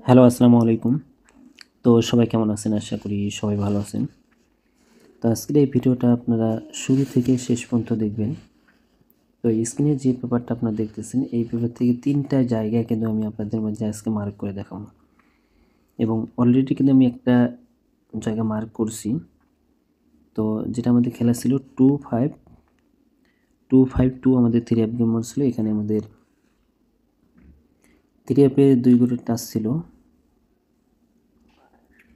Hello, আসসালামু আলাইকুম। তো সবাই কেমন আছেন? আশা করি সবাই ভালো আছেন। তো আজকের এই ভিডিওটা আপনারা শুরু থেকে শেষ পর্যন্ত দেখবেন। তো স্ক্রিনে যে পেপারটা আপনারা দেখতেছেন, এই পেপার থেকে ৩টা জায়গায় কিন্তু আমি আপনাদের মাঝে আজকে মার্ক করে দেখাবো। এবং অলরেডি কিন্তু আমি একটা জায়গা মার্ক করছি। তো যেটা আমাদের খেলা ছিল 2-5-2 আমাদের 3 গেম ছিল। এখানে আমাদের 3 2 করে টাচ ছিল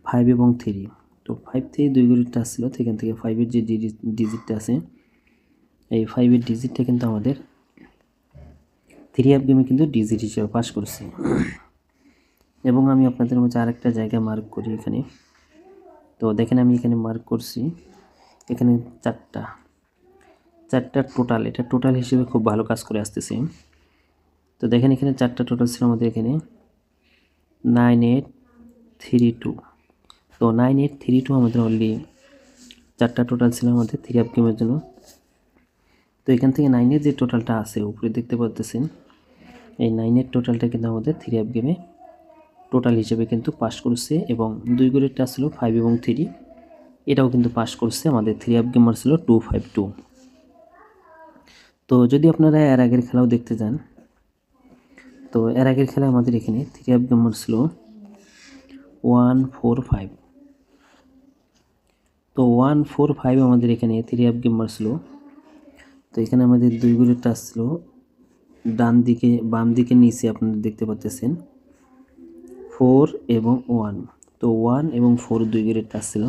5 এবং 3। তো 5 থেকে 2 করে টাচ ছিল, সেখান থেকে 5-এর যে ডিজিটটা আছে, এই 5-এর ডিজিটটা কিন্তু আমাদের 3 গেমে কিন্তু ডিজিট হিসেবে পাস করছে। এবং আমি আপনাদের মধ্যে আরেকটা জায়গা মার্ক করি এখানে। তো দেখেন আমি এখানে মার্ক করছি, এখানে চারটা টোটাল, এটা টোটাল হিসেবে খুব ভালো কাজ করে আসতেছে। তো দেখেন এখানে 4টা টোটাল ছিল আমাদের এখানে 9832। তো 9832 আমাদের অলরেডি 4টা টোটাল ছিল আমাদের 3 গেমের জন্য। তো এখান থেকে 9-এর যে টোটালটা আছে উপরে দেখতে পাচ্ছেন, এই 9-এর টোটালটা কিন্তু আমাদের 3 গেমে টোটাল হিসেবে কিন্তু পাস করছে। এবং 2 করে টাচ ছিল 5 এবং 3, এটাও কিন্তু পাস করছে। আমাদের 3 গেমার ছিল 252। তো যদি আপনারা এর আগের খেলাও দেখতে যান, তো এর আগের খেলা আমাদের এখানে 3 গেমার ছিল 145। তো 145 আমাদের এখানে 3 গেমার ছিল। তো এখানে আমাদের 2 করে টাচ ছিল ডান দিকে, বাম দিকে নিচে আপনারা দেখতে পাচ্ছেন 4 এবং 1। তো 1 এবং 4 2 করে টাচ ছিল।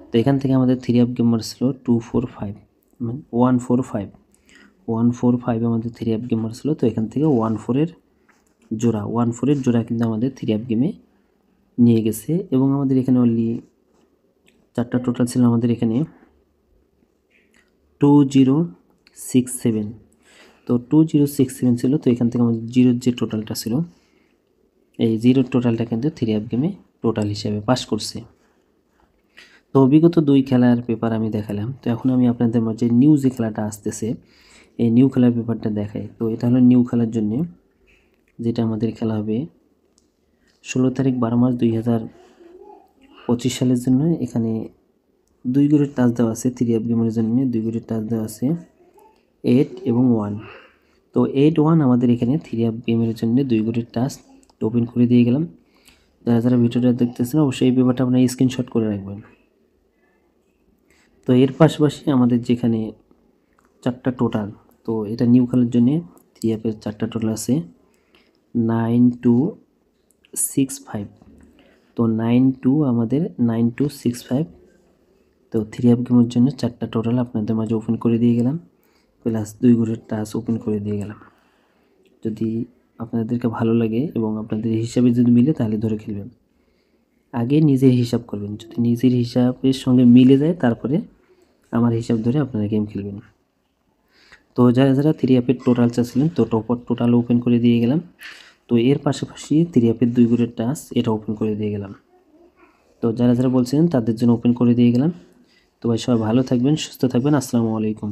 তো এখান থেকে আমাদের 3 গেমার ছিল 245, মানে 145 আমাদের 3 গেমার ছিল। তো এখান থেকে 14-এর জোড়া কিন্তু আমাদের 3 গেমে নিয়ে গেছে। এবং আমাদের এখানে অনলি 4টা টোটাল ছিল আমাদের এখানে 2067। তো 2067 ছিল। তো এখান থেকে আমাদের 0-র যে টোটালটা ছিল, এই 0-র টোটালটা কিন্তু 3 গেমে টোটাল হিসেবে পাস করছে। তো বিগত 2 খেলার পেপার আমি দেখালাম। তো এখন আমি আপনাদের মাঝে নিউ যে খেলাটা আসতেছে, এই নিউ খেলার পেপারটা দেখাই। তো এটা হলো নিউ খেলার জন্য, যেটা আমাদের খেলা হবে 16 তারিখ 12 মাস 2025 সালের জন্য। এখানে 2 করে টাচ দেওয়া আছে 3 গেমের জন্য, 2 করে টাচ দেওয়া আছে 8 এবং 1। তো 8-1 আমাদের এখানে 3 গেমের জন্য 2 করে টাচ ওপেন করে দিয়ে গেলাম। যারা ভিডিওটা দেখতেছেন অবশ্যই এই পেপারটা আপনারা স্ক্রিনশট করে রাখবেন। তো এর পাশাপাশি আমাদের যেখানে 4টা টোটাল, তো এটা নিউ খেলার জন্য 3 4টা টোটাল আছে 9265। তো 92 আমাদের 9265। তো 3 গেমের জন্য 4টা টোটাল আপনাদের মাঝে ওপেন করে দিয়ে গেলাম, প্লাস 2 করে টাচ ওপেন করে দিয়ে গেলাম। যদি আপনাদেরকে ভালো লাগে এবং আপনাদের হিসাবে যদি মিলে তাহলে ধরে খেলবেন। আগে নিজের হিসাব করবেন, যদি নিজের হিসাবের সঙ্গে মিলে যায় তারপরে আমার হিসাব ধরে আপনারা গেম খেলবেন। তো যারা 3 টোটাল চাচ্ছিলেন, তো টোটাল ওপেন করে দিয়ে গেলাম। তো এর পাশাপাশি 3 2 করে টাচ এটা ওপেন করে দিয়ে গেলাম। তো যারা বলছিলেন তাদের জন্য ওপেন করে দিয়ে গেলাম। তো ভাই সবাই ভালো থাকবেন, সুস্থ থাকবেন। আসসালামু আলাইকুম।